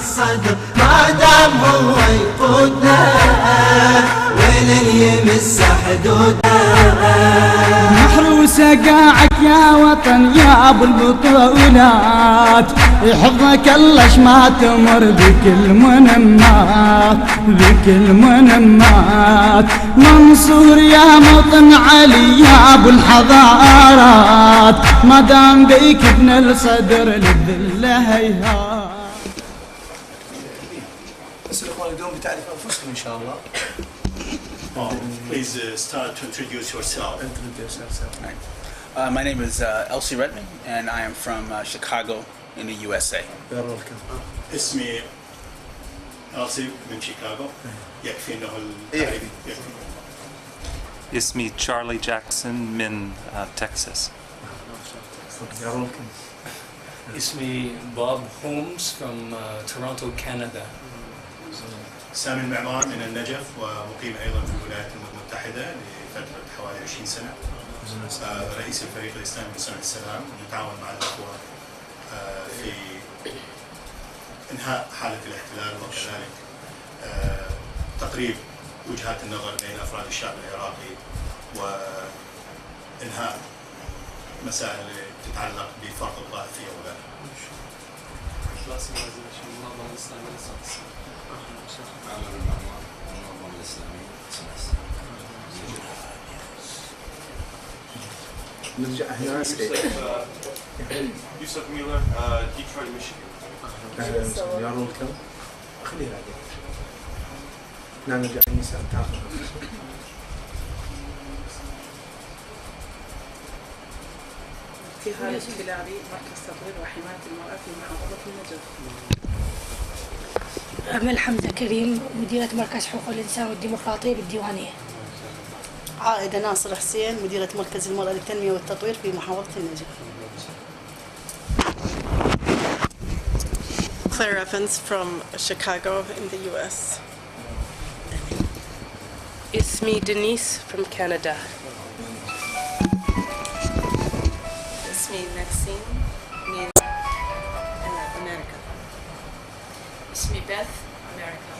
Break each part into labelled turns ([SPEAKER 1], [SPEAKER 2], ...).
[SPEAKER 1] الصدر ما دام هو يقودنا وين يمس حدودنا.
[SPEAKER 2] محروسة قاعك يا وطن يا ابو البطولات، يحفظك الله ما تمر بكل منمات بكل منمات. منصور يا مطن علي يا ابو الحضارات، ما دام بيك ابن الصدر للذل هيهات.
[SPEAKER 3] بس الاخوان اليوم بتعرف انفسكم ان شاء الله.
[SPEAKER 4] Please start to introduce yourself.
[SPEAKER 5] My name is Elsie Redman, and I am from Chicago in the USA.
[SPEAKER 4] اسمي ألسي من شيكاغو. يكفي إنه التعريف.
[SPEAKER 6] اسمي تشارلي جاكسون من تكساس.
[SPEAKER 7] اسمي بوب هومز from Toronto, Canada.
[SPEAKER 4] سامي المعمار من النجف ومقيم أيضا في الولايات المتحدة لفترة حوالي 20 سنة. رئيس الفريق الإسلامي بصنع السلام، نتعاون مع الأخوة في إنهاء حالة الاحتلال وكذلك تقريب وجهات النظر بين أفراد الشعب العراقي وإنهاء مسائل تتعلق بفرض الطائفية وذلك.
[SPEAKER 3] نرجع هنا
[SPEAKER 8] يوسف ميلر ديترويت ميشيغان.
[SPEAKER 3] يا رول كم خليها عليك. نرجع النساء تعرف.
[SPEAKER 9] ابتهال الكلابي، مركز تطوير وحماية المرأة في محافظة النجف.
[SPEAKER 10] أمل حمزة كريم، مديرة مركز حقوق الإنسان والديمقراطية بالديوانية.
[SPEAKER 9] عائدة ناصر حسين، مديرة مركز المرأة للتنمية والتطوير في محافظة النجف.
[SPEAKER 11] Claire Evans from Chicago in the US. Ismi Denise from Canada.
[SPEAKER 12] Ismi Maxine من أمريكا. اسمي بيث أمريكا.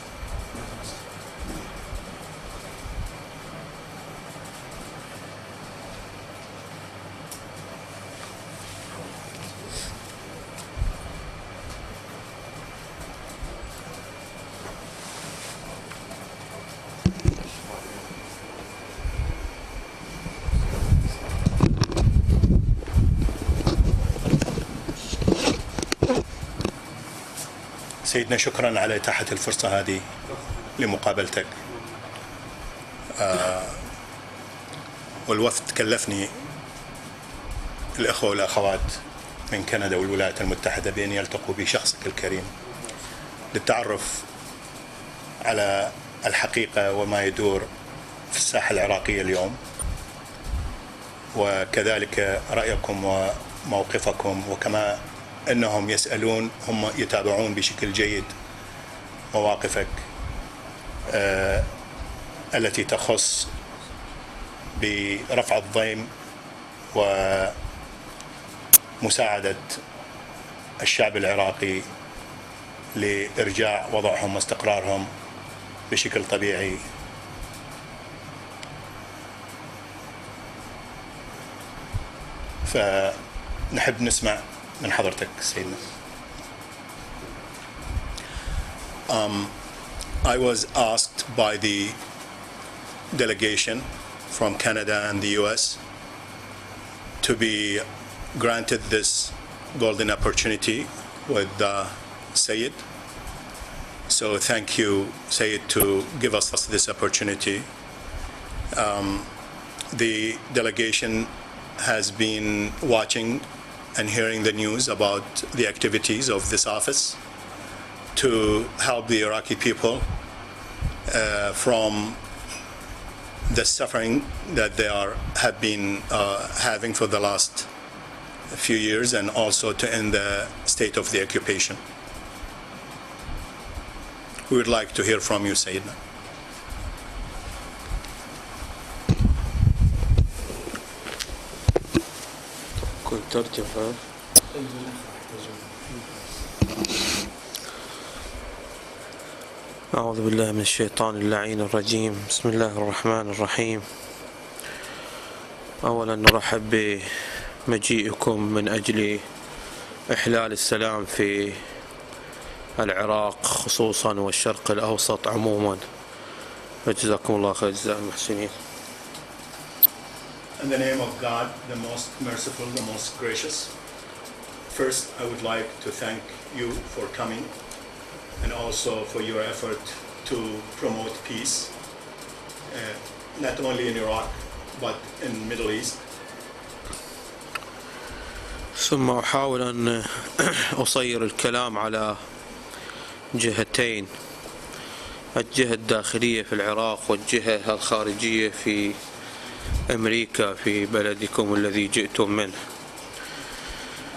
[SPEAKER 4] سيدنا شكرا على إتاحة الفرصة هذه لمقابلتك. والوفد كلفني الأخوة والأخوات من كندا والولايات المتحدة بأن يلتقوا بشخصك الكريم للتعرف على الحقيقة وما يدور في الساحة العراقية اليوم، وكذلك رأيكم وموقفكم، وكما أنهم يسألون هم يتابعون بشكل جيد مواقفك التي تخص برفع الضيم ومساعدة الشعب العراقي لإرجاع وضعهم واستقرارهم بشكل طبيعي. فنحب نسمع من حضرتك سيدنا. I was asked by the delegation from Canada and the US to be granted this golden opportunity with the Sayyid. So thank you, Sayyid, to give us this opportunity. The delegation has been watching and hearing the news about the activities of this office to help the Iraqi people from the suffering that they have been having for the last few years, and also to end the state of the occupation. We would like to hear from you, Sayyidina.
[SPEAKER 13] أعوذ بالله من الشيطان اللعين الرجيم. بسم الله الرحمن الرحيم. أولا نرحب بمجيئكم من أجل إحلال السلام في العراق خصوصا والشرق الأوسط عموما. جزاكم الله خير جزاء المحسنين.
[SPEAKER 4] In the name of God, the most merciful, the most gracious, first I would like to thank you for coming and also for your effort to promote peace, not only in Iraq but in the Middle East.
[SPEAKER 13] ثم أحاول أن أصير الكلام على جهتين، الجهة الداخلية في العراق والجهة الخارجية في أمريكا في بلدكم الذي جئتم منه.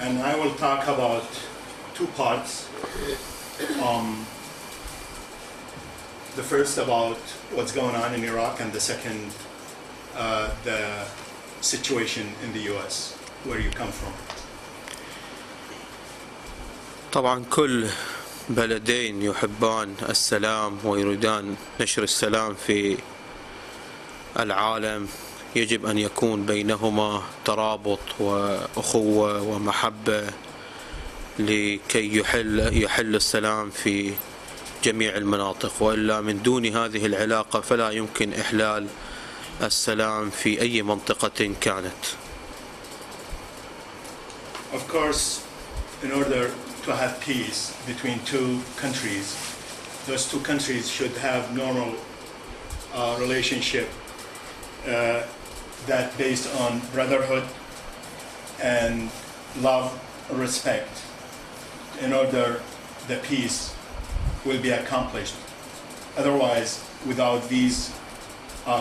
[SPEAKER 4] And I will talk about two parts. The first about what's going on in Iraq, and the second, the situation in the US, where you come from.
[SPEAKER 13] طبعا كل بلدين يحبان السلام ويريدان نشر السلام في العالم، يجب أن يكون بينهما ترابط وأخوة ومحبة لكي يحل السلام في جميع المناطق، وإلا من دون هذه العلاقة فلا يمكن إحلال السلام في أي منطقة كانت.
[SPEAKER 4] Of course, in order to have peace between two countries, those two countries should have normal relationship that based on brotherhood and love, respect, in order the peace will be accomplished. Otherwise, without these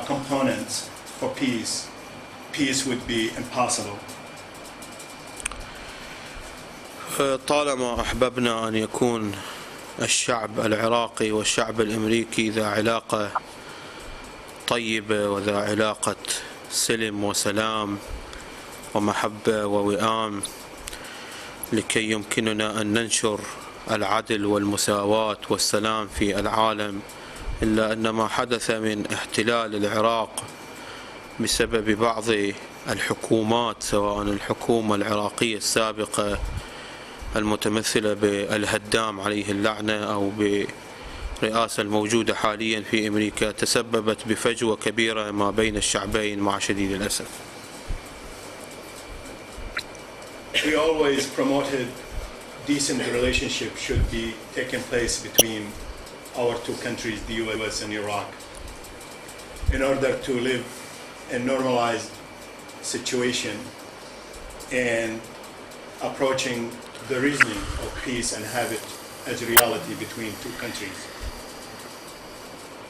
[SPEAKER 4] components for peace would be impossible.
[SPEAKER 13] طالما أحببنا أن يكون الشعب العراقي والشعب الامريكي ذا علاقة طيبة وذا علاقة سلم وسلام ومحبة ووئام، لكي يمكننا أن ننشر العدل والمساواة والسلام في العالم، إلا أن ما حدث من احتلال العراق بسبب بعض الحكومات، سواء الحكومة العراقية السابقة المتمثلة بالهدام عليه اللعنة أو برئاسة الموجودة حاليا في أمريكا، تسببت بفجوة كبيرة ما بين الشعبين مع شديد الأسف.
[SPEAKER 4] We always promoted decent relationship should be taking place between our two countries, the US and Iraq, in order to live a normalized situation and approaching the reasoning of peace and have it as a reality between two countries.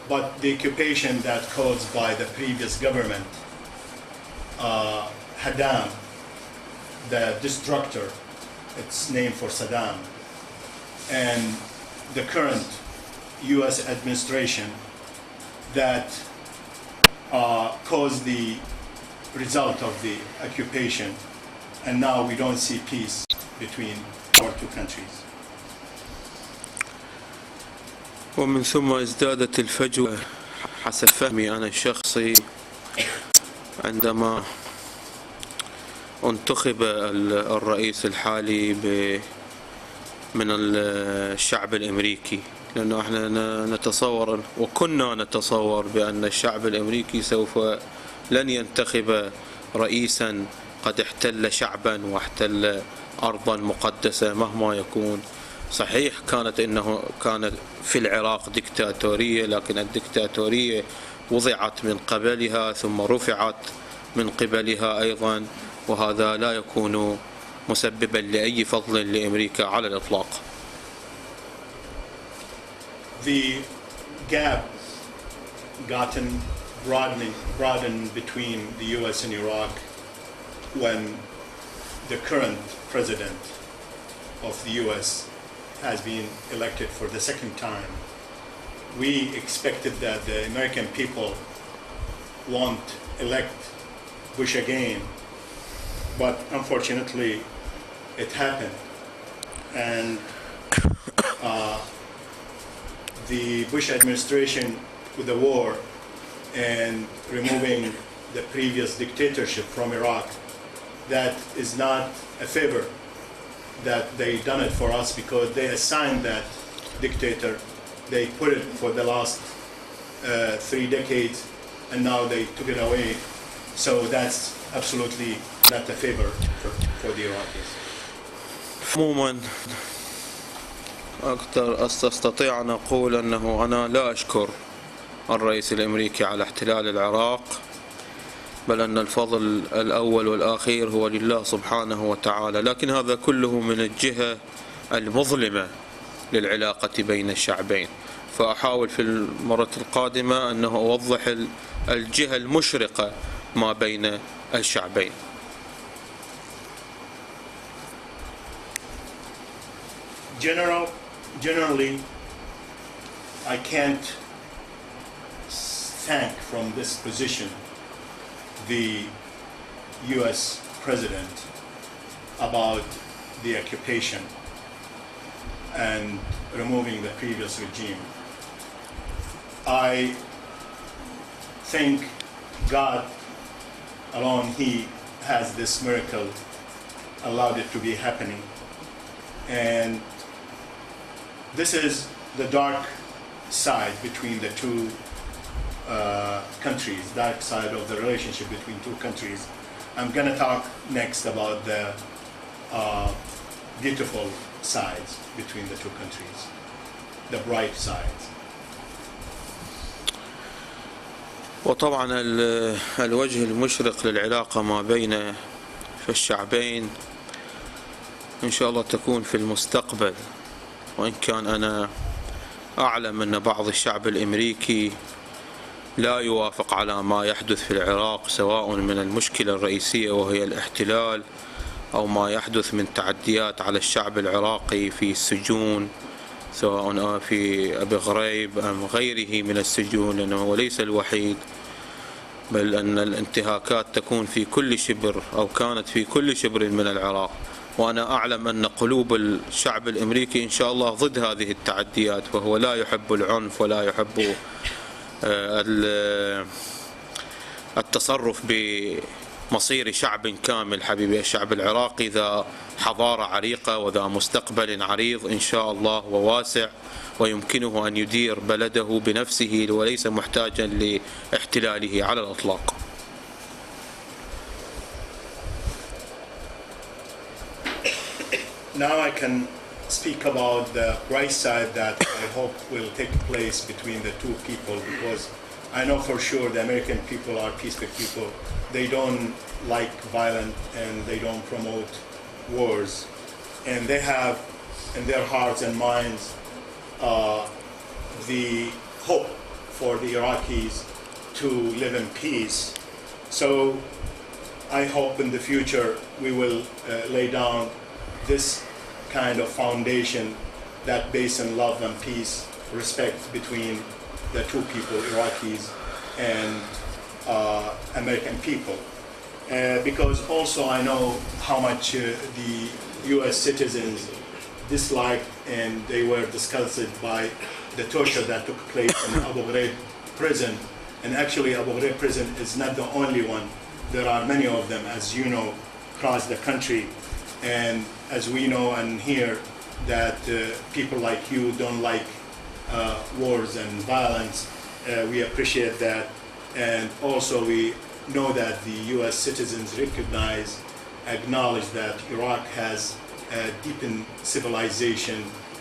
[SPEAKER 4] But the occupation that caused by the previous government, Saddam, the destructor, it's named for Saddam, and the current US administration that caused the result of the occupation, and now we don't see peace between our two countries.
[SPEAKER 13] ومن ثم ازدادت الفجوة حسب فهمي أنا الشخصي عندما انتخب الرئيس الحالي من الشعب الامريكي، لأنه احنا نتصور وكنا نتصور بأن الشعب الامريكي سوف لن ينتخب رئيسا قد احتل شعبا واحتل أرضا مقدسة مهما يكون. صحيح كانت في العراق ديكتاتورية، لكن الديكتاتورية وضعت من قبلها ثم رفعت من قبلها أيضا، وهذا لا يكون مسببا لأي فضل لأمريكا على الإطلاق.
[SPEAKER 4] The gap gotten broadened between the US and Iraq when the current president of the US has been elected for the second time. We expected that the American people won't elect Bush again, but unfortunately it happened, and the Bush administration with the war and removing the previous dictatorship from Iraq, that is not a favor that they done it for us, because they assigned that dictator. They put it for the last 3 decades, and now they took it away. So that's absolutely not a favor for the Iraqis.
[SPEAKER 13] عموما أستطيع أن أقول أنه أنا لا أشكر الرئيس الأمريكي على احتلال العراق، بل أن الفضل الأول والأخير هو لله سبحانه وتعالى، لكن هذا كله من الجهة المظلمة للعلاقة بين الشعبين. فأحاول في المرة القادمة أنه أوضح الجهة المشرقة ما بين الشعبين.
[SPEAKER 4] Generally, I can't thank from this position the U.S. President about the occupation and removing the previous regime. I think God alone, He has this miracle, allowed it to be happening. And this is the dark side between the two countries, dark side of the relationship between two countries. I'm going to talk next about the beautiful sides between the two countries, the bright sides.
[SPEAKER 13] وطبعا الوجه المشرق للعلاقة ما بين الشعبين إن شاء الله تكون في المستقبل، وإن كان أنا أعلم أن بعض الشعب الأمريكي لا يوافق على ما يحدث في العراق، سواء من المشكلة الرئيسية وهي الاحتلال أو ما يحدث من تعديات على الشعب العراقي في السجون، سواء في أبي غريب أم غيره من السجون، لأنه هو ليس الوحيد، بل أن الانتهاكات تكون في كل شبر أو كانت في كل شبر من العراق. وأنا أعلم أن قلوب الشعب الأمريكي إن شاء الله ضد هذه التعديات، وهو لا يحب العنف ولا يحب التصرف بمصير شعب كامل. حبيبي، الشعب العراقي ذا حضارة عريقة وذا مستقبل عريض إن شاء الله وواسع، ويمكنه أن يدير بلده بنفسه وليس محتاجا لاحتلاله على الإطلاق.
[SPEAKER 4] Now I can speak about the bright side that I hope will take place between the two people, because I know for sure the American people are peaceful people. They don't like violence and they don't promote wars. And they have in their hearts and minds the hope for the Iraqis to live in peace. So I hope in the future we will lay down this kind of foundation that based on love and peace, respect between the two people, Iraqis and American people. Because also I know how much the U.S. citizens disliked and they were disgusted by the torture that took place in Abu Ghraib prison. And actually Abu Ghraib prison is not the only one. There are many of them, as you know, across the country. And as we know and hear that people like you don't like wars and violence, we appreciate that. And also we know that the U.S. citizens recognize, acknowledge that Iraq has a deepened civilization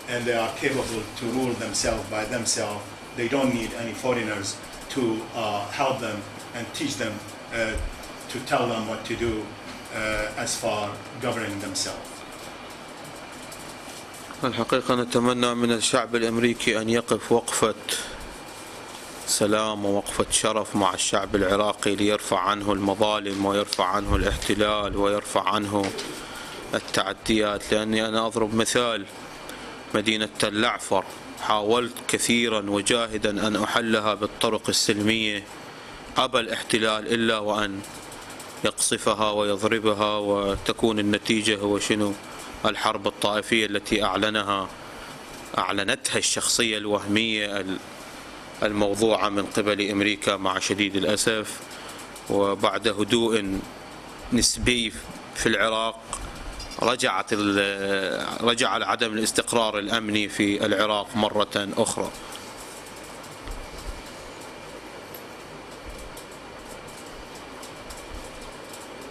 [SPEAKER 4] and they are capable to rule themselves by themselves. They don't need any foreigners to help them and teach them, to tell them what to do as far governing themselves.
[SPEAKER 13] الحقيقة نتمنى من الشعب الأمريكي أن يقف وقفة سلام ووقفة شرف مع الشعب العراقي ليرفع عنه المظالم ويرفع عنه الاحتلال ويرفع عنه التعديات. لأني أنا أضرب مثال مدينة تل أعفر، حاولت كثيرا وجاهدا أن أحلها بالطرق السلمية، أبى الاحتلال إلا وأن يقصفها ويضربها، وتكون النتيجة هو شنو؟ الحرب الطائفية التي أعلنتها الشخصية الوهمية الموضوعة من قبل أمريكا مع شديد الأسف. وبعد هدوء نسبي في العراق رجع عدم الاستقرار الأمني في العراق مرة أخرى.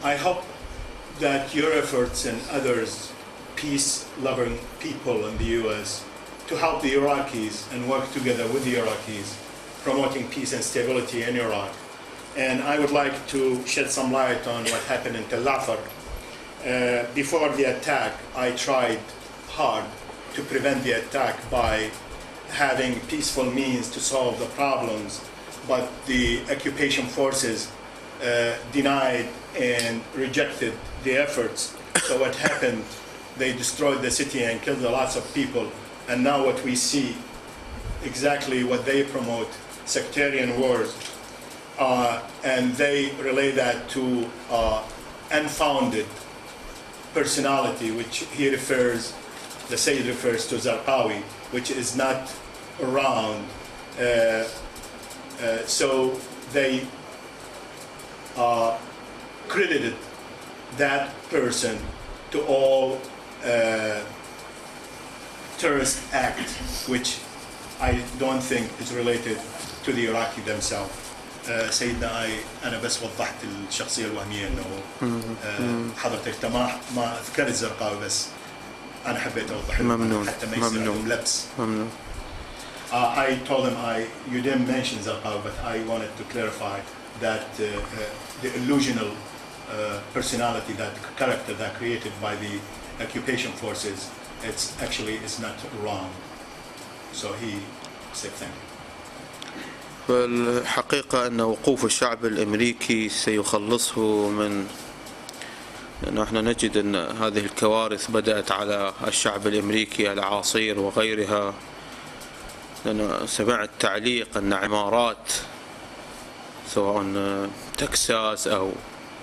[SPEAKER 4] I hope that your efforts and others, peace-loving people in the U.S., to help the Iraqis and work together with the Iraqis, promoting peace and stability in Iraq. And I would like to shed some light on what happened in Tel Afar. Before the attack, I tried hard to prevent the attack by having peaceful means to solve the problems, but the occupation forces denied and rejected the efforts. So what happened, they destroyed the city and killed lots of people. And now what we see, exactly what they promote, sectarian wars, and they relate that to unfounded personality, which he refers, the Sayyid refers to Zarqawi, which is not around. So they credited that person to all terrorist act, which I don't think is related to the Iraqi themselves. سيدنا أنا بس وضحت الشخصية الوهمية إنه حضرتك ما ذكرت زرقاوي، بس أنا حبيت أوضح حتى ما يصير لهم لبس.
[SPEAKER 13] ممنون.
[SPEAKER 4] I told him you didn't mention Zarqawi, but I wanted to clarify that the illusional personality, that character that created by the occupation forces, it's actually is not wrong. So he said thank you.
[SPEAKER 13] فالحقيقة أن وقوف الشعب الأمريكي سيخلصه من، لأنه احنا نجد أن هذه الكوارث بدأت على الشعب الأمريكي، الأعاصير وغيرها. لأنه سمعت تعليق أن عمارات سواء تكساس أو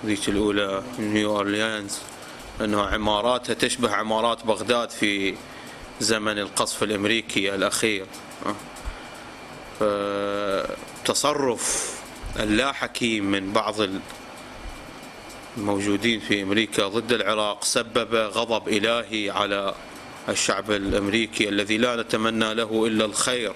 [SPEAKER 13] ذيك الأولى نيو أورليانز، أنه عماراتها تشبه عمارات بغداد في زمن القصف الأمريكي الأخير. فتصرف اللا حكيم من بعض الموجودين في أمريكا ضد العراق سبب غضب إلهي على الشعب الأمريكي الذي لا نتمنى له إلا الخير.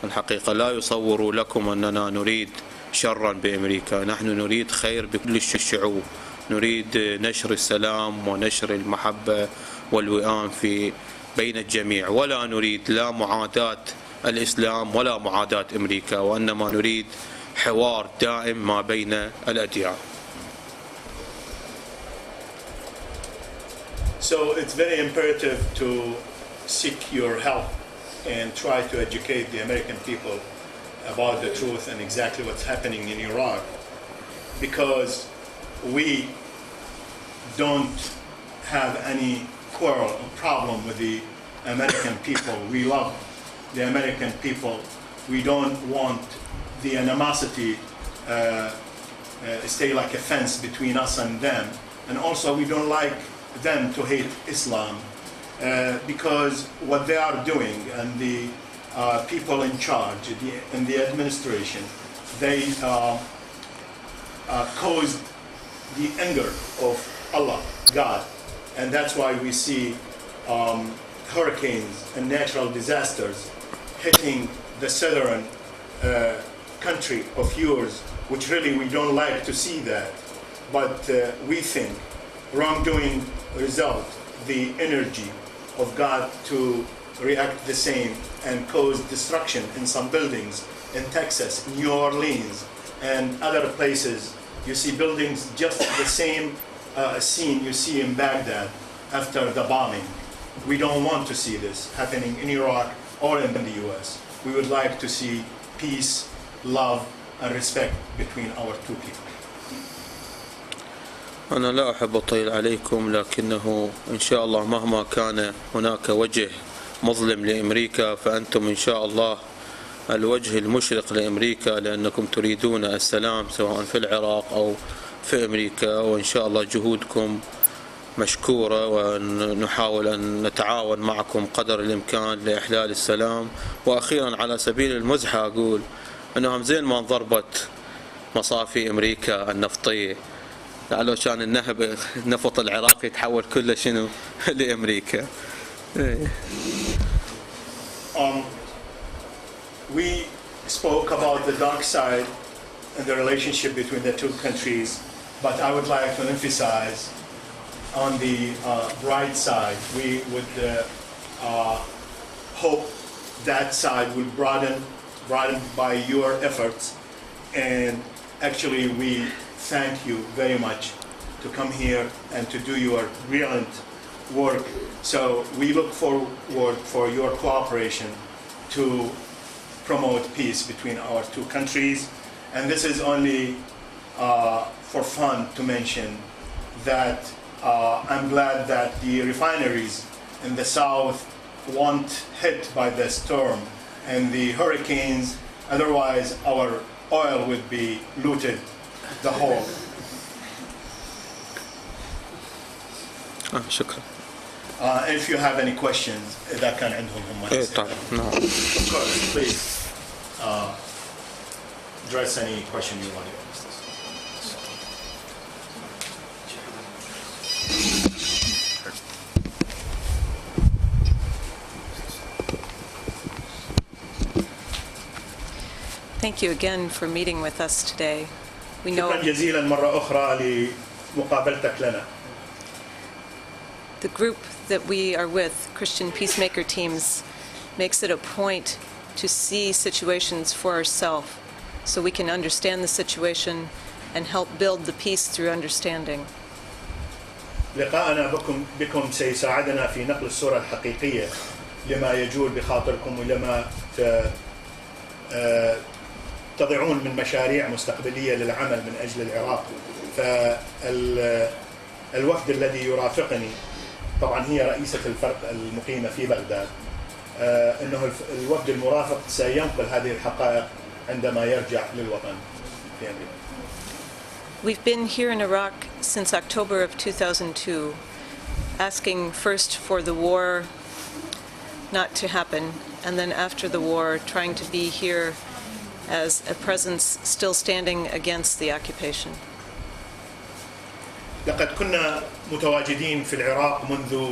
[SPEAKER 13] الحقيقة لا يصور لكم أننا نريد شرا بأمريكا، نحن نريد خير بكل الشعوب، نريد نشر السلام ونشر المحبة والوئام بين الجميع، ولا نريد لا معاداة الإسلام ولا معاداة أمريكا، وإنما نريد حوار دائم ما بين الأديان.
[SPEAKER 4] So it's very imperative to seek your help and try to educate the American people about the truth and exactly what's happening in Iraq, because we don't have any quarrel or problem with the American people. We love the American people. We don't want the animosity stay like a fence between us and them. And also we don't like them to hate Islam because what they are doing, and the people in charge in the administration, they caused the anger of Allah, God, and that's why we see hurricanes and natural disasters hitting the southern country of yours, which really we don't like to see that, but we think wrongdoing result the energy of God to react the same and cause destruction in some buildings in Texas, New Orleans, and other places. You see buildings just the same scene you see in Baghdad after the bombing. We don't want to see this happening in Iraq or in the US. We would like to see peace, love, and respect between our two people.
[SPEAKER 13] أنا لا أحب أطيل عليكم، لكنه إن شاء الله مهما كان هناك وجه مظلم لأمريكا فأنتم إن شاء الله الوجه المشرق لأمريكا، لأنكم تريدون السلام سواء في العراق أو في أمريكا، وإن شاء الله جهودكم مشكورة، ونحاول أن نتعاون معكم قدر الإمكان لإحلال السلام. وأخيرا على سبيل المزحة أقول انهم زين ما انضربت مصافي امريكا النفطيه، لعله كان النفط العراقي يتحول كله شنو لامريكا.
[SPEAKER 4] We spoke about the dark side and the relationship between the two countries, but I would like to emphasize on the bright side. We would hope that side will broaden by your efforts, and actually we thank you very much to come here and to do your brilliant work. So we look forward for your cooperation to promote peace between our two countries. And this is only for fun to mention that I'm glad that the refineries in the south weren't hit by the storm and the hurricanes. Otherwise, our oil would be looted the whole.
[SPEAKER 13] شكرا.
[SPEAKER 4] If you have any questions, إذا كان عندهم هم. Of course, please address any question you want to ask us.
[SPEAKER 11] Thank you again for meeting with us today. We know
[SPEAKER 4] شكرا جزيلا مرة أخرى لمقابلتك لنا.
[SPEAKER 11] the group that we are with, Christian Peacemaker Teams, makes it a point to see situations for ourselves so we can understand the situation and help build the peace through understanding.
[SPEAKER 4] لقاءنا بكم سيساعدنا في نقل الصورة الحقيقية لما يجول بخاطركم ولما تضعون من مشاريع مستقبلية للعمل من أجل العراق. فالوفد الذي يرافقني طبعا هي رئيسة الفرق المقيمة في بغداد، إنه الوفد المرافق سينقل هذه الحقائق عندما يرجع للوطن في أمريكا.
[SPEAKER 11] We've been here in Iraq since October of 2002, asking first for the war not to happen, and then after the war, trying to be here as a presence still standing against the occupation.
[SPEAKER 4] لقد كنا متواجدين في العراق منذ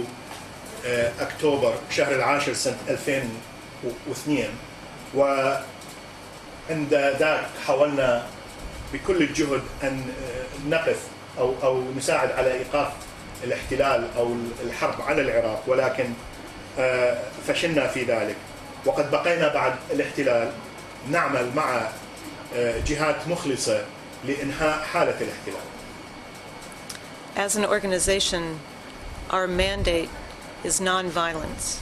[SPEAKER 4] أكتوبر شهر العاشر سنة 2002، وعند ذاك حاولنا بكل الجهد أن نقف أو نساعد على إيقاف الاحتلال أو الحرب على العراق، ولكن فشلنا في ذلك، وقد بقينا بعد الاحتلال نعمل مع جهات مخلصة لإنهاء حالة الاحتلال.
[SPEAKER 11] As an organization, our mandate is non-violence.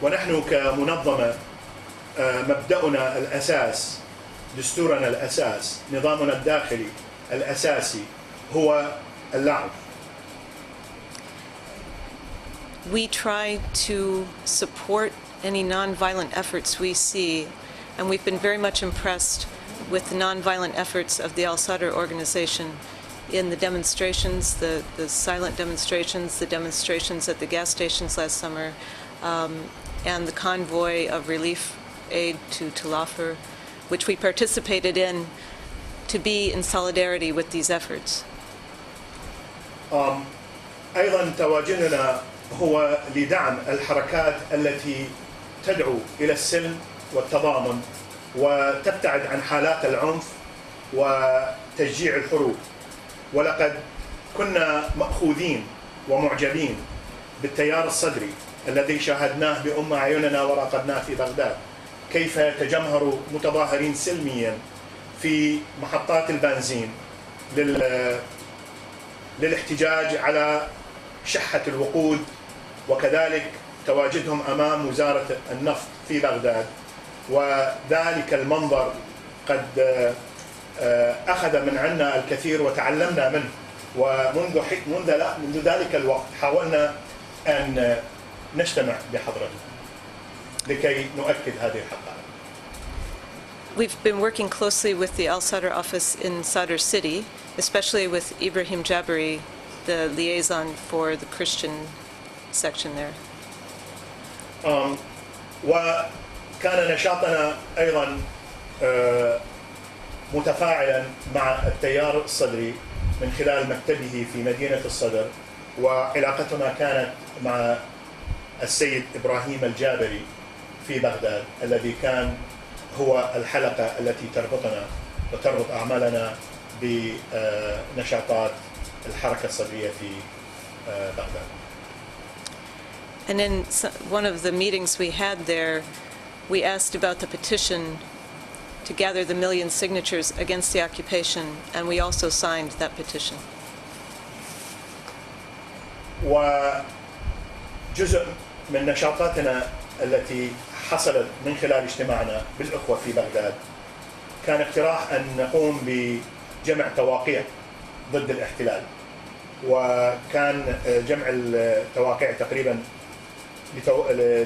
[SPEAKER 4] ونحن كمنظمة مبدأنا الأساس، دستورنا الأساس، نظامنا الداخلي الأساسي هو اللعب.
[SPEAKER 11] We try to support any non-violent efforts we see, and we've been very much impressed with the non-violent efforts of the Al-Sadr organization in the demonstrations, the silent demonstrations, the demonstrations at the gas stations last summer, and the convoy of relief aid to Talafar, which we participated in to be in solidarity with these efforts.
[SPEAKER 4] أيضا تواجدنا هو لدعم الحركات التي تدعو إلى السلم والتضامن وتبتعد عن حالات العنف وتشجيع الحروب. ولقد كنا مأخوذين ومعجبين بالتيار الصدري الذي شاهدناه بأم أعيننا وراقبناه في بغداد، كيف يتجمهر متظاهرين سلميا في محطات البنزين للاحتجاج على شحة الوقود، وكذلك تواجدهم أمام وزارة النفط في بغداد. وذلك المنظر قد أخذ من عنا الكثير وتعلمنا منه، ومنذ ذلك الوقت حاولنا أن نجتمع بحضرته لكي نؤكد هذه الحقائق.
[SPEAKER 11] We've been working closely with the Al-Sadr office in Sadr City, especially with Ibrahim Jabari, the liaison for the Christian section there.
[SPEAKER 4] وكان نشاطنا أيضا متفاعلا مع التيار الصدري من خلال مكتبه في مدينة الصدر، وعلاقتنا كانت مع السيد إبراهيم الجابري في بغداد الذي كان هو الحلقة التي تربطنا وتربط أعمالنا بنشاطات الحركة الصدرية في بغداد.
[SPEAKER 11] And in one of the meetings we had there, we asked about the petition to gather the 1 million signatures against the occupation, and we also signed that petition.
[SPEAKER 4] وجزء من نشاطاتنا التي حصلت من خلال اجتماعنا بالأخوة في بغداد كان اقتراح أن نقوم بجمع توقيع ضد الاحتلال، وكان جمع التوقيع تقريبا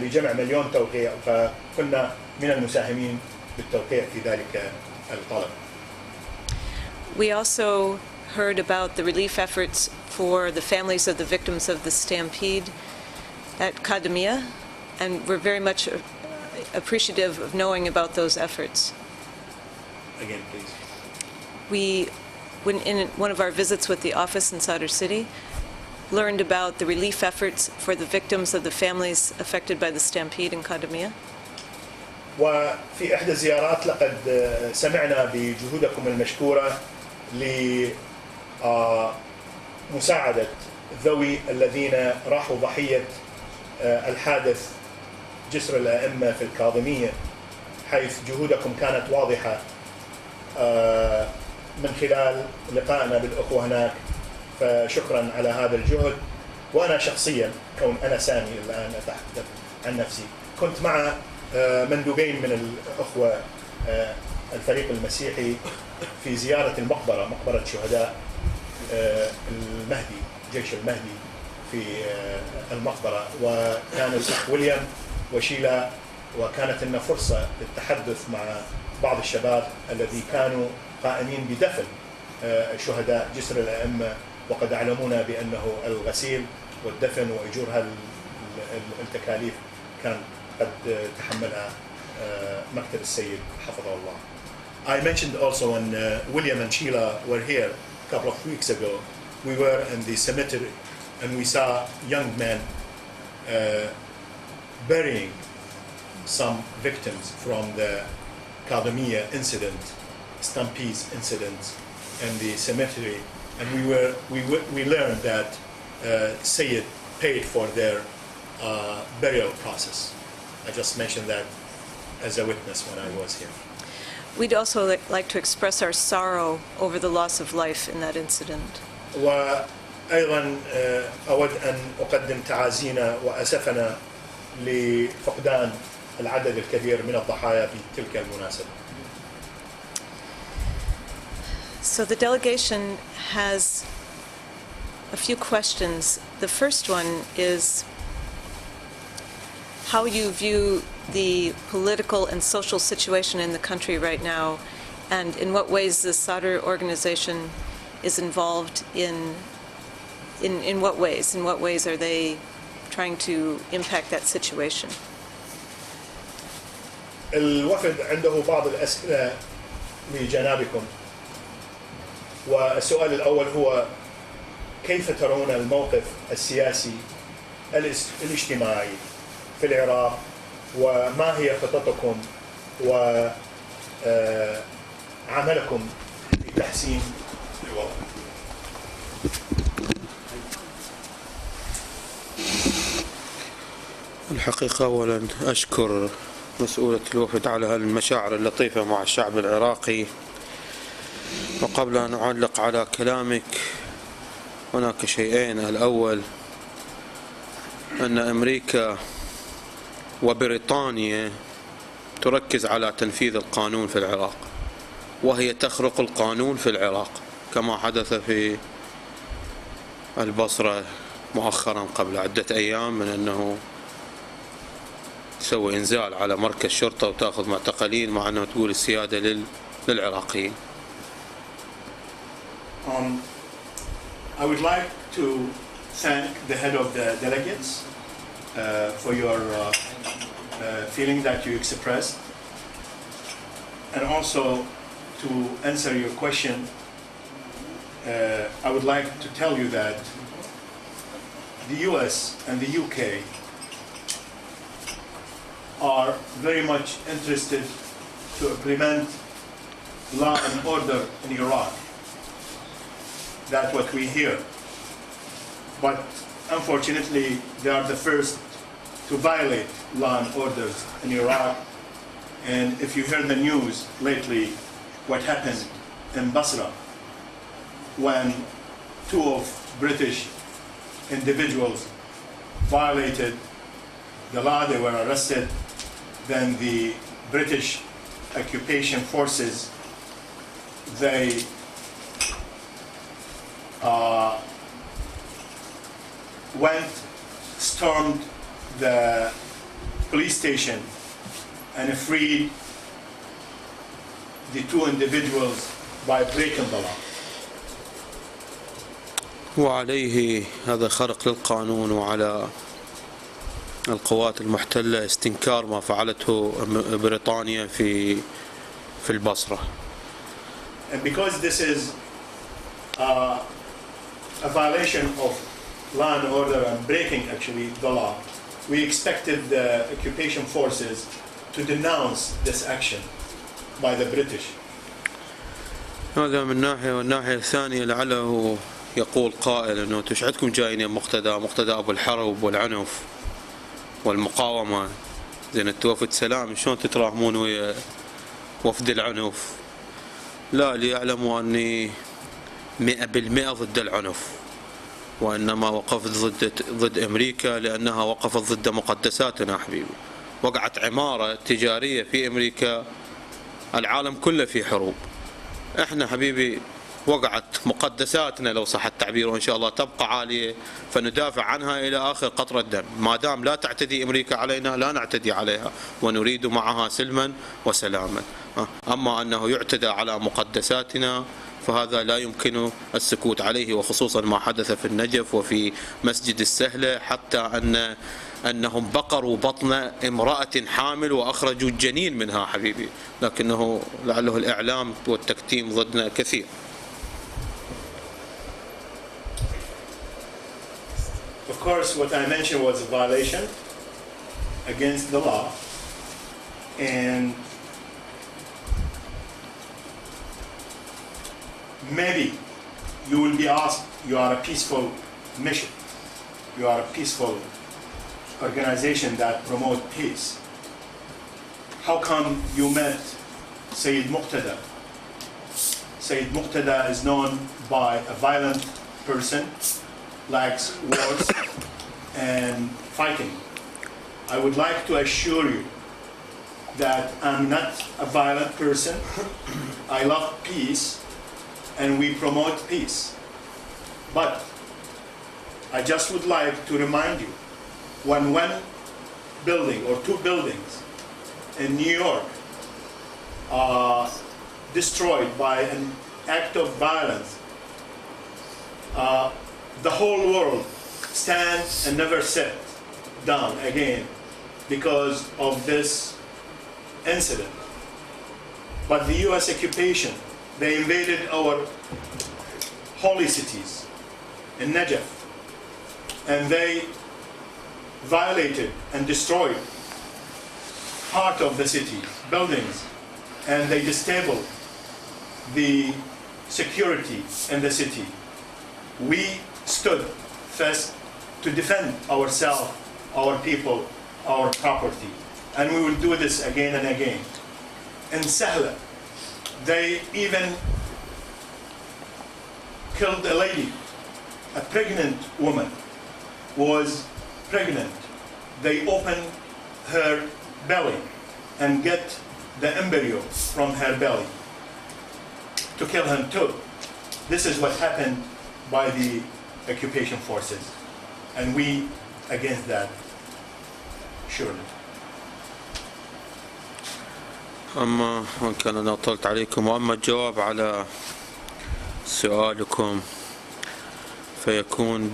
[SPEAKER 4] لجمع 1 مليون توقيع، فكنا من المساهمين بالتوقيع في ذلك الطلب.
[SPEAKER 11] We also heard about the relief efforts for the families of the victims of the stampede at Kadamia, and we're very much appreciative of knowing about those efforts.
[SPEAKER 4] Again, please.
[SPEAKER 11] We, when in one of our visits with the office in Sadr City, learned about the relief efforts for the victims of the families affected by the stampede in Kadamia.
[SPEAKER 4] وفي إحدى الزيارات لقد سمعنا بجهودكم المشكورة لمساعدة ذوي الذين راحوا ضحية الحادث جسر الأئمة في الكاظمية، حيث جهودكم كانت واضحة من خلال لقائنا بالأخوة هناك، فشكرا على هذا الجهد. وأنا شخصيا، كون أنا سامي الآن أتحدث عن نفسي، كنت مع مندوبين من الأخوة الفريق المسيحي في زيارة المقبرة، مقبرة شهداء المهدي، جيش المهدي في المقبرة، وكان الأخ ويليام وشيلا، وكانت لنا فرصة للتحدث مع بعض الشباب الذي كانوا قائمين بدفن شهداء جسر الأئمة، وقد علمونا بأنه الغسيل والدفن وإجور التكاليف كان قد تحملها مقتدى السيد حفظه الله. I mentioned also when William and Sheila were here a couple of weeks ago, we were in the cemetery and we saw young men burying some victims from the Kadamia incident, Stampede's incident in the cemetery, and we learned that Sayyid paid for their burial process. I just mentioned that as a witness when I was here.
[SPEAKER 11] We'd also like to express our sorrow over the loss of life in that incident.
[SPEAKER 4] وأيضا أود أن أقدم تعازينا وأسفنا لفقدان العدد الكبير من الضحايا في تلك المناسبة.
[SPEAKER 11] So the delegation has a few questions. The first one is how you view the political and social situation in the country right now, and in what ways the Sadr organization is involved in what ways? In what ways are they trying to impact that situation?
[SPEAKER 4] الوفد عنده بعض الأسئلة لجنابكم، والسؤال الأول هو كيف ترون الموقف السياسي الاجتماعي في العراق، وما هي خططكم وعملكم لتحسين الوضع؟
[SPEAKER 13] الحقيقة أولا أشكر مسؤولة الوفد على هالمشاعر اللطيفة مع الشعب العراقي. وقبل أن أعلق على كلامك هناك شيئين: الأول أن أمريكا وبريطانيا تركز على تنفيذ القانون في العراق، وهي تخرق القانون في العراق كما حدث في البصرة مؤخرا قبل عدة أيام، من أنه تسوي إنزال على مركز شرطة وتأخذ معتقلين مع أنه تقول السيادة للعراقيين.
[SPEAKER 4] I would like to thank the head of the delegates for your feeling that you expressed. And also, to answer your question, I would like to tell you that the US and the UK are very much interested to implement law and order in Iraq. That's what we hear. But unfortunately, they are the first to violate law and orders in Iraq. And if you heard the news lately, what happened in Basra, when two of British individuals violated the law, they were arrested, then the British occupation forces, they stormed the police station and freed the two individuals by breaking the law.
[SPEAKER 13] وعليه هذا خرق للقانون، وعلى القوات المحتلة استنكار ما فعلته بريطانيا في البصرة.
[SPEAKER 4] And because this is a violation of law and order and breaking actually the law, we expected the occupation forces to denounce this action by the British.
[SPEAKER 13] هذا من ناحية، والناحية الثانية لعله يقول قائل انه انتم ايش عندكم جايين يا مقتدى ابو الحرب والعنف والمقاومة، زين انتم وفد سلام شلون تتراهمون ويا وفد العنف؟ لا، ليعلموا اني 100% ضد العنف، وانما وقفت ضد امريكا لانها وقفت ضد مقدساتنا حبيبي. وقعت عمارة تجارية في امريكا، العالم كله في حروب. احنا حبيبي وقعت مقدساتنا لو صح التعبير، وان شاء الله تبقى عالية، فندافع عنها الى اخر قطرة دم. ما دام لا تعتدي امريكا علينا لا نعتدي عليها، ونريد معها سلما وسلاما. اما انه يعتدى على مقدساتنا فهذا لا يمكن السكوت عليه، وخصوصا ما حدث في النجف وفي مسجد السهلة، حتى أنهم بقروا بطن امرأة حامل وأخرجوا الجنين منها حبيبي. لكنه لعله الإعلام والتكتيم ضدنا كثير.
[SPEAKER 4] Of course, what I mentioned was a violation against the law, and maybe you will be asked, you are a peaceful mission, you are a peaceful organization that promote peace. How come you met Sayyid Maqtadى? Sayyid Maqtadى is known by a violent person, likes wars and fighting. I would like to assure you that I'm not a violent person. I love peace and we promote peace. But I just would like to remind you, when one building or two buildings in New York are destroyed by an act of violence, the whole world stands and never sit down again because of this incident. But the US occupation, they invaded our holy cities in Najaf, and they violated and destroyed part of the city, buildings, and they disabled the security in the city. We stood first to defend ourselves, our people, our property, and we will do this again and again. In Sahla, they even killed a lady, a pregnant woman was pregnant. They opened her belly and get the embryo from her belly to kill him too. This is what happened by the occupation forces, and we against that surely.
[SPEAKER 13] أما وإن كان أنا طلت عليكم، وأما الجواب على سؤالكم فيكون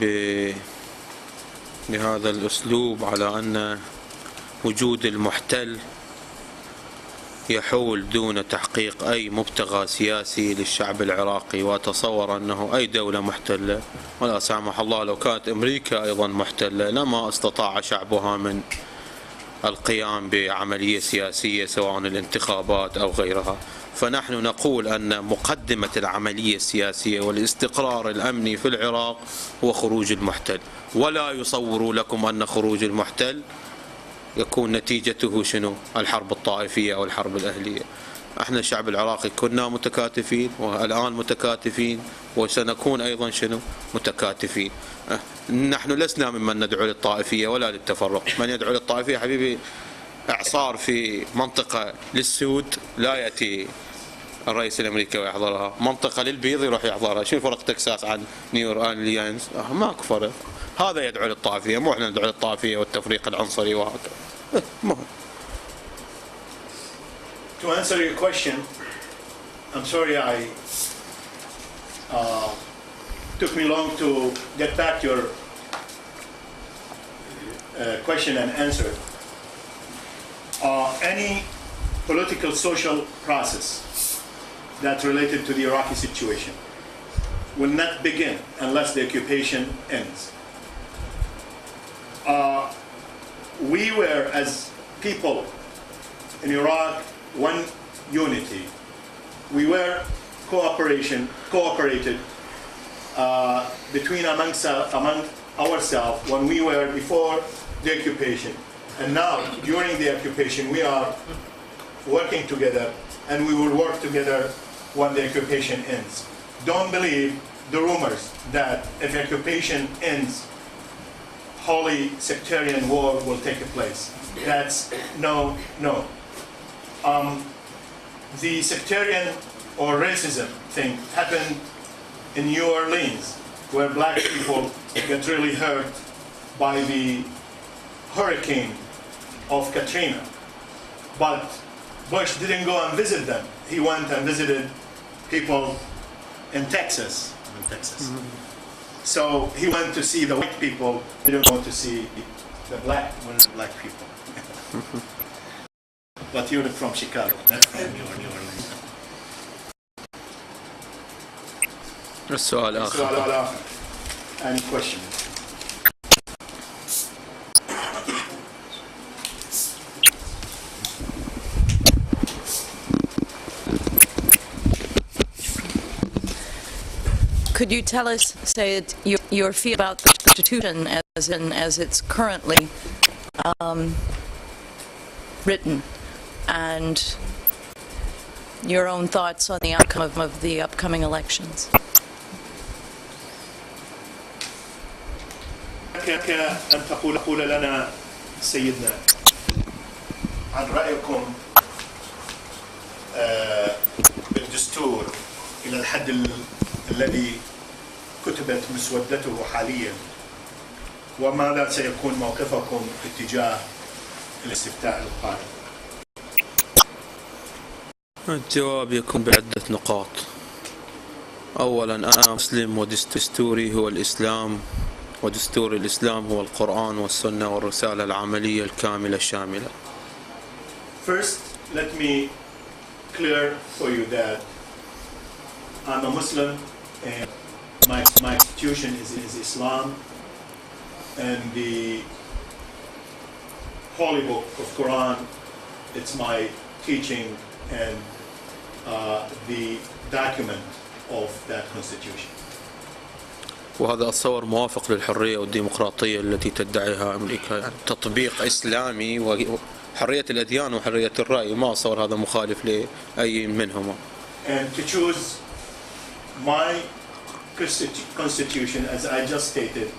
[SPEAKER 13] بهذا الأسلوب، على أن وجود المحتل يحول دون تحقيق أي مبتغى سياسي للشعب العراقي. وأتصور أنه أي دولة محتلة، ولا سامح الله لو كانت أمريكا أيضا محتلة، لما استطاع شعبها من القيام بعملية سياسية سواء الانتخابات أو غيرها. فنحن نقول أن مقدمة العملية السياسية والاستقرار الأمني في العراق هو خروج المحتل، ولا يصوروا لكم أن خروج المحتل يكون نتيجته شنو؟ الحرب الطائفية أو الحرب الأهلية. احنا الشعب العراقي كنا متكاتفين والآن متكاتفين وسنكون أيضا شنو؟ متكاتفين. نحن لسنا ممن ندعو للطائفية ولا للتفرق. من يدعو للطائفية حبيبي إعصار في منطقة للسود لا يأتي الرئيس الامريكي ويحضرها، منطقة للبيض يروح يحضرها. شو فرق تكساس عن نيو أورليانز؟ ماكو فرق. هذا يدعو للطائفية، مو احنا ندعو للطائفية والتفريق العنصري وهكذا. مهم.
[SPEAKER 4] To answer your question, I'm sorry I took me long to get back your question and answer. Any political social process that related to the Iraqi situation will not begin unless the occupation ends. We were, as people in Iraq, one unity. We were cooperated among ourselves when we were before the occupation. And now, during the occupation, we are working together, and we will work together when the occupation ends. Don't believe the rumors that if occupation ends, holy sectarian war will take place. That's no. The sectarian or racism thing happened in New Orleans, where black people get really hurt by the hurricane of Katrina. But Bush didn't go and visit them. He went and visited people in Texas. So he went to see the white people. He didn't want to see the black people. But you're from Chicago, not from New Orleans.
[SPEAKER 13] السؤال آخر.
[SPEAKER 4] Any question?
[SPEAKER 12] Could you tell us, Said, your feel about the Constitution as it's currently written, and your own thoughts on the outcome of the upcoming elections?
[SPEAKER 4] أن تقول لنا سيدنا عن رأيكم بالدستور إلى الحد الذي كتبت مسودته حاليا، وماذا سيكون موقفكم اتجاه الاستفتاء القادم؟
[SPEAKER 13] الجواب يكون بعدة نقاط. أولا، أنا مسلم ودستوري هو الإسلام، ودستور الإسلام هو القرآن والسنة والرسالة العملية الكاملة الشاملة.
[SPEAKER 4] First, let me clear for you that I'm a Muslim and my constitution is Islam, and the holy book of Quran, it's my teaching and the document of that constitution.
[SPEAKER 13] وهذا أتصور موافق للحرية والديمقراطية التي تدعيها أمريكا، يعني تطبيق إسلامي وحرية الأديان وحرية الرأي، ما أتصور هذا مخالف لأي منهما.
[SPEAKER 4] And to choose my constitution, as I just stated,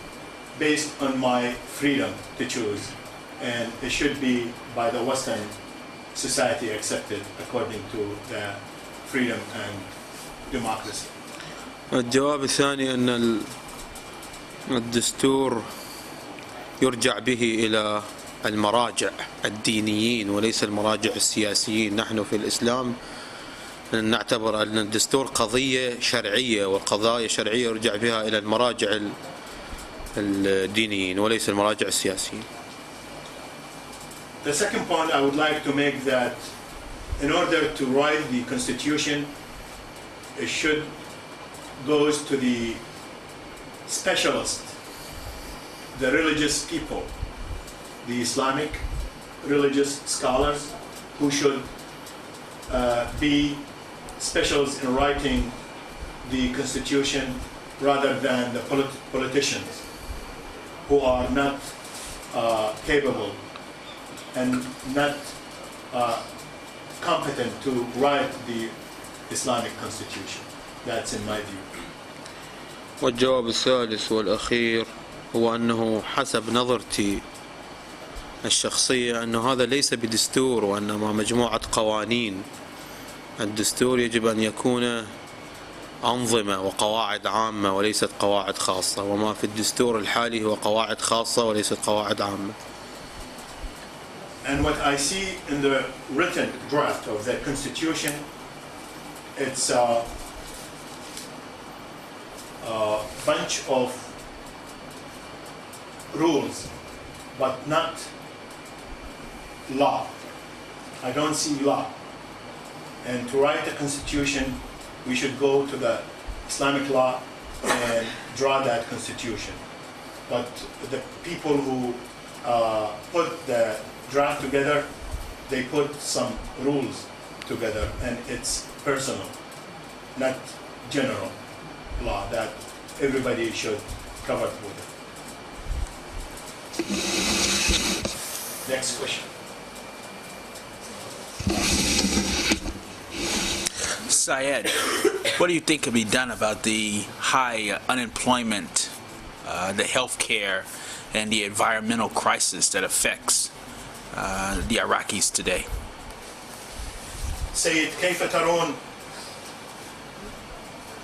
[SPEAKER 4] based on my freedom to choose, and it should be by the Western society accepted according to the freedom and democracy.
[SPEAKER 13] الجواب الثاني أن الدستور يرجع به إلى المراجع الدينيين وليس المراجع السياسيين. نحن في الإسلام نعتبر أن الدستور قضية شرعية، والقضايا الشرعية يرجع بها إلى المراجع الدينيين وليس المراجع السياسيين.
[SPEAKER 4] The second point I would like to make that in order to write the constitution, it should goes to the specialist, the religious people, the Islamic religious scholars who should be specialists in writing the constitution rather than the politicians who are not capable and not competent to write the Islamic constitution. That's in my view.
[SPEAKER 13] والجواب الثالث والأخير هو أنه حسب نظرتي الشخصية أنه هذا ليس بدستور وإنما مجموعة قوانين. الدستور يجب أن يكون أنظمة وقواعد عامة وليست قواعد خاصة، وما في الدستور الحالي هو قواعد خاصة وليست قواعد عامة.
[SPEAKER 4] And what I see in the written draft of the constitution, it's a bunch of rules, but not law. I don't see law. And to write a constitution, we should go to the Islamic law and draw that constitution. But the people who put the draft together, they put some rules together, and it's personal, not general law that everybody should cover with it. Next question.
[SPEAKER 5] Syed, what do you think can be done about the high unemployment, the health care, and the environmental crisis that affects the Iraqis today?
[SPEAKER 4] سيد، كيف ترون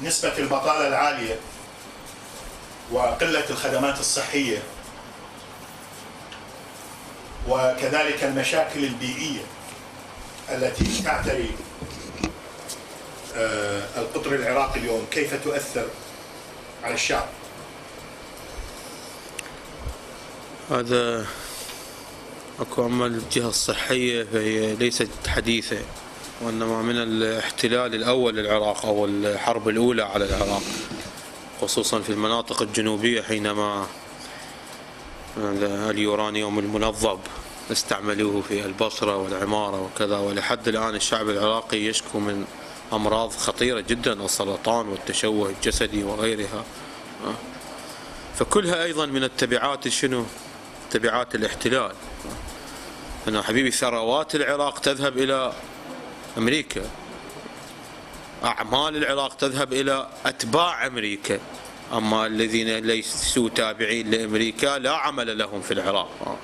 [SPEAKER 4] نسبة البطالة العالية وقلة الخدمات الصحية وكذلك المشاكل البيئية التي تعتري القطر العراقي اليوم، كيف تؤثر على الشعب؟
[SPEAKER 13] هذا أكو. أما الجهة الصحية فهي ليست حديثة، وإنما من الاحتلال الأول للعراق أو الحرب الأولى على العراق، خصوصا في المناطق الجنوبية حينما اليورانيوم المنظب استعملوه في البصرة والعمارة وكذا، ولحد الآن الشعب العراقي يشكو من أمراض خطيرة جدا، السرطان والتشوه الجسدي وغيرها. فكلها أيضا من التبعات شنو؟ تبعات الاحتلال. أنا حبيبي ثروات العراق تذهب إلى أمريكا، أعمال العراق تذهب إلى أتباع أمريكا، أما الذين ليسوا تابعين لأمريكا لا عمل لهم في العراق.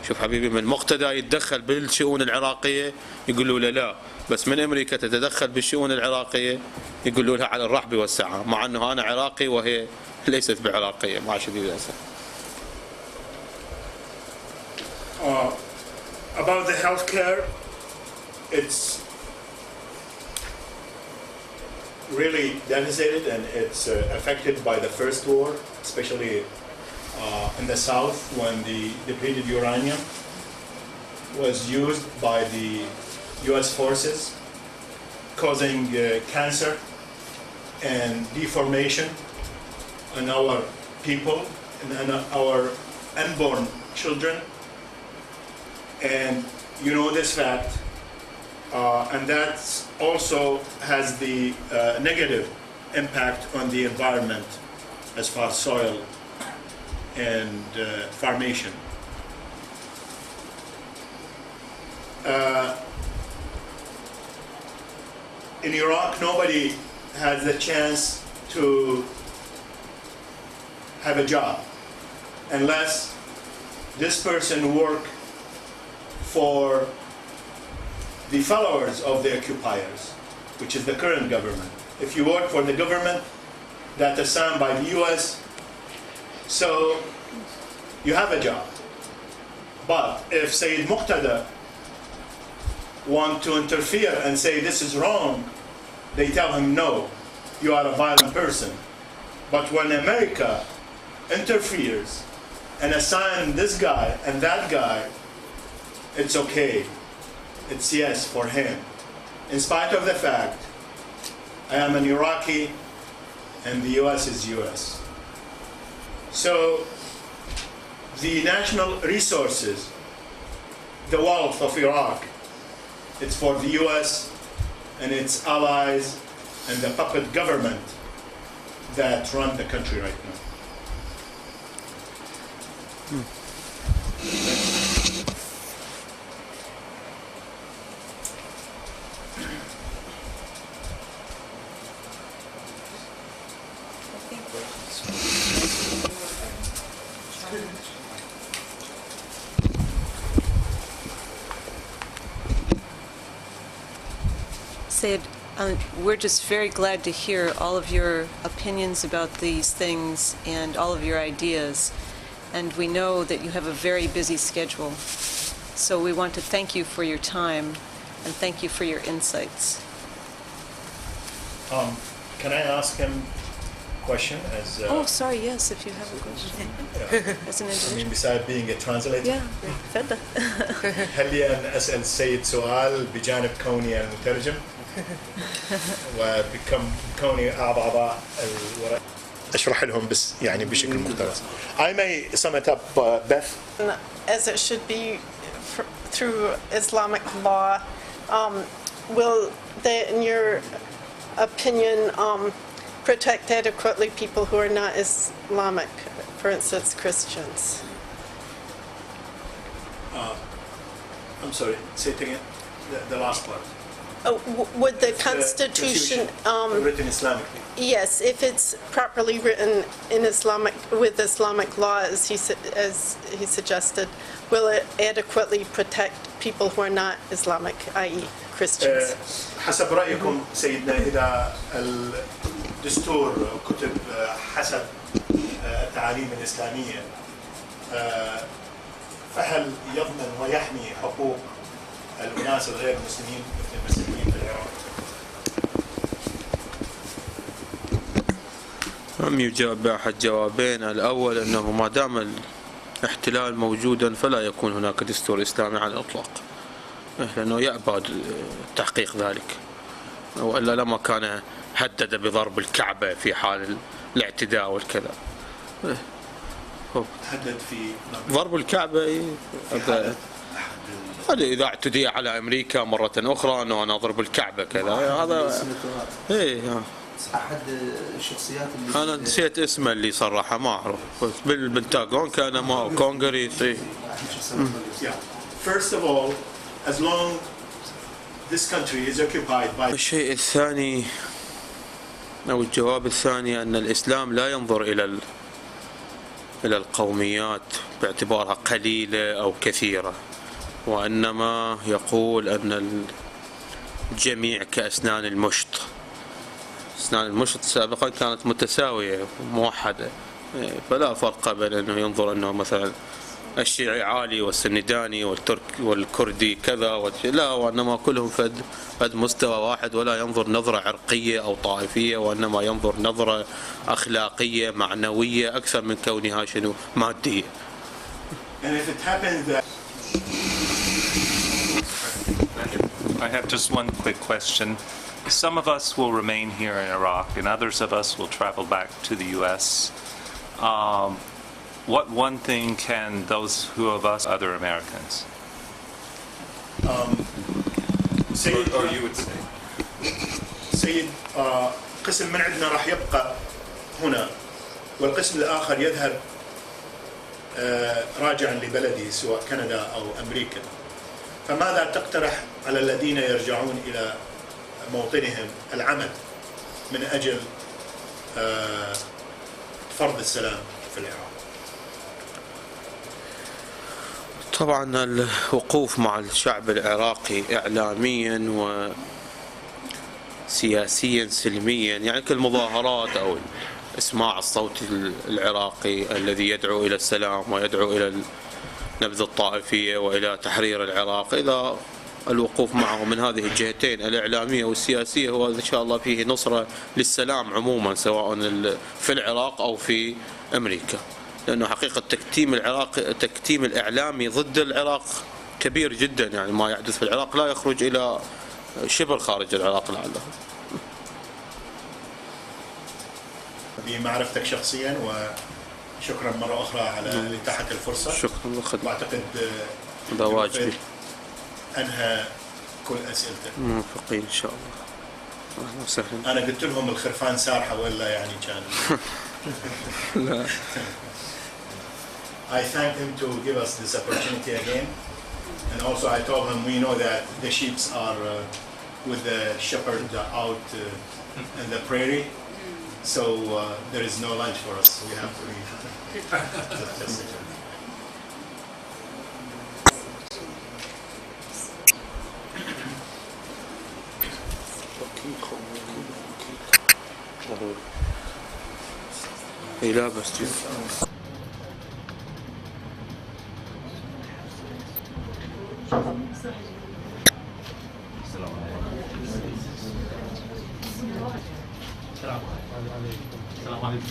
[SPEAKER 13] شوف حبيبي، من مقتدى يتدخل بالشؤون العراقية يقولوا له لا، بس من أمريكا تتدخل بالشؤون العراقية يقولوا لها على الرحب والسعة، مع أنه أنا عراقي وهي ليست بعراقية، مع شديد الأسف.
[SPEAKER 4] About the healthcare, it's really devastated and it's affected by the first war, especially in the south when the depleted uranium was used by the US forces, causing cancer and deformation in our people and our unborn children. And you know this fact, and that also has the negative impact on the environment as far as soil and formation. In Iraq, nobody has the chance to have a job unless this person work for the followers of the occupiers, which is the current government. If you work for the government that is assigned by the US, so you have a job. But if Sayyid Muqtadى want to interfere and say this is wrong, they tell him no, you are a violent person. But when America interferes and assigns this guy and that guy, it's okay. it's yes for him, in spite of the fact I am an Iraqi and the US is US. So the national resources, the wealth of Iraq, it's for the US and its allies and the puppet government that run the country right now.
[SPEAKER 11] Said, we're just very glad to hear all of your opinions about these things and all of your ideas. And we know that you have a very busy schedule. So we want to thank you for your time and thank you for your insights.
[SPEAKER 4] Can I ask him a question as
[SPEAKER 11] Oh, sorry, yes, if you have a question. As an
[SPEAKER 4] I
[SPEAKER 11] individual.
[SPEAKER 4] mean, besides being a translator?
[SPEAKER 11] Yeah, تفضل.
[SPEAKER 4] هل لي أن أسأل السيد سؤال بجانب كوني المترجم وكوني أعضاء الورق أشرح لهم بس يعني بشكل مقتبس. I may sum it up, Beth.
[SPEAKER 14] As it should be through Islamic law, will they, in your opinion, protect adequately people who are not Islamic, for instance, Christians?
[SPEAKER 4] I'm sorry, say it again, the last part.
[SPEAKER 14] Would the Constitution,
[SPEAKER 4] written Islamically?
[SPEAKER 14] yes, if it's properly written in Islamic, with Islamic law, as he suggested, will it adequately protect people who are not Islamic, i.e. Christians?
[SPEAKER 4] حسب رأيكم سيدنا إذا الدستور كتب حسب التعاليم الإسلامية فهل يضمن ويحمي حقوق الأناس الغير مسلمين مثل المسلمين في العراق؟
[SPEAKER 13] لم يجاب بأحد جوابين. الأول أنه ما دام الاحتلال موجودا فلا يكون هناك دستور إسلامي على الإطلاق، لأنه يأبى تحقيق ذلك، وإلا لما كان هدد بضرب الكعبة في حال الاعتداء والكذا.
[SPEAKER 4] هدد في
[SPEAKER 13] ضرب الكعبة هذا إذا اعتدي على أمريكا مرة أخرى أنه أنا أضرب الكعبة كذا، هذا إيه.
[SPEAKER 3] أحد الشخصيات اللي
[SPEAKER 13] أنا نسيت اسمه اللي صرحه ما أعرف، بالبنتاغون كان ما كونغرس.
[SPEAKER 4] First of all, as long this country is occupied by
[SPEAKER 13] الشيء الثاني أو الجواب الثاني أن الإسلام لا ينظر إلى القوميات باعتبارها قليلة أو كثيرة، وإنما يقول أن الجميع كأسنان المشط. أسنان المشط سابقا كانت متساوية موحدة، فلا فرق بين أنه ينظر أنه مثلا الشيعي عالي والسنداني والترك والكردي كذا لا، وإنما كلهم فد مستوى واحد، ولا ينظر نظرة عرقية أو طائفية، وإنما ينظر نظرة أخلاقية معنوية أكثر من كونها شنو مادية.
[SPEAKER 4] And if it happens that
[SPEAKER 6] I have just one quick question. Some of us will remain here in Iraq and others of us will travel back to the US. What one thing can those who of us other Americans?
[SPEAKER 4] or you would say. سيد قسم من عندنا راح يبقى هنا والقسم الآخر يذهب راجعا لبلده سواء كندا أو أمريكا، فماذا تقترح على الذين يرجعون إلى موطنهم العمل من أجل فرض السلام في العراق؟
[SPEAKER 13] طبعا الوقوف مع الشعب العراقي إعلاميا وسياسيا سلميا، يعني كالمظاهرات أو إسماع الصوت العراقي الذي يدعو إلى السلام ويدعو إلى نبذ الطائفية وإلى تحرير العراق، إذا الوقوف معه من هذه الجهتين الإعلامية والسياسية هو إن شاء الله فيه نصرة للسلام عموما سواء في العراق أو في أمريكا، لأنه حقيقة تكتيم الإعلامي ضد العراق كبير جدا، يعني ما يحدث في العراق لا يخرج إلى شبه خارج العراق لعله.
[SPEAKER 4] بمعرفتك شخصيا وشكرا مرة أخرى على إتاحة الفرصة.
[SPEAKER 13] شكرا للخدمة.
[SPEAKER 4] وأعتقد
[SPEAKER 13] هذا واجبي.
[SPEAKER 4] أنهى كل أسئلتك.
[SPEAKER 13] موفقين إن شاء الله. أهلا وسهلا.
[SPEAKER 4] أنا قلت لهم الخرفان سارحة ولا يعني كان.
[SPEAKER 13] لا.
[SPEAKER 4] I thank him to give us this opportunity again, and also I told him we know that the sheep are with the shepherd out in the prairie, so there is no lunch for us. We have to eat.
[SPEAKER 13] لا بس
[SPEAKER 15] السلام عليكم.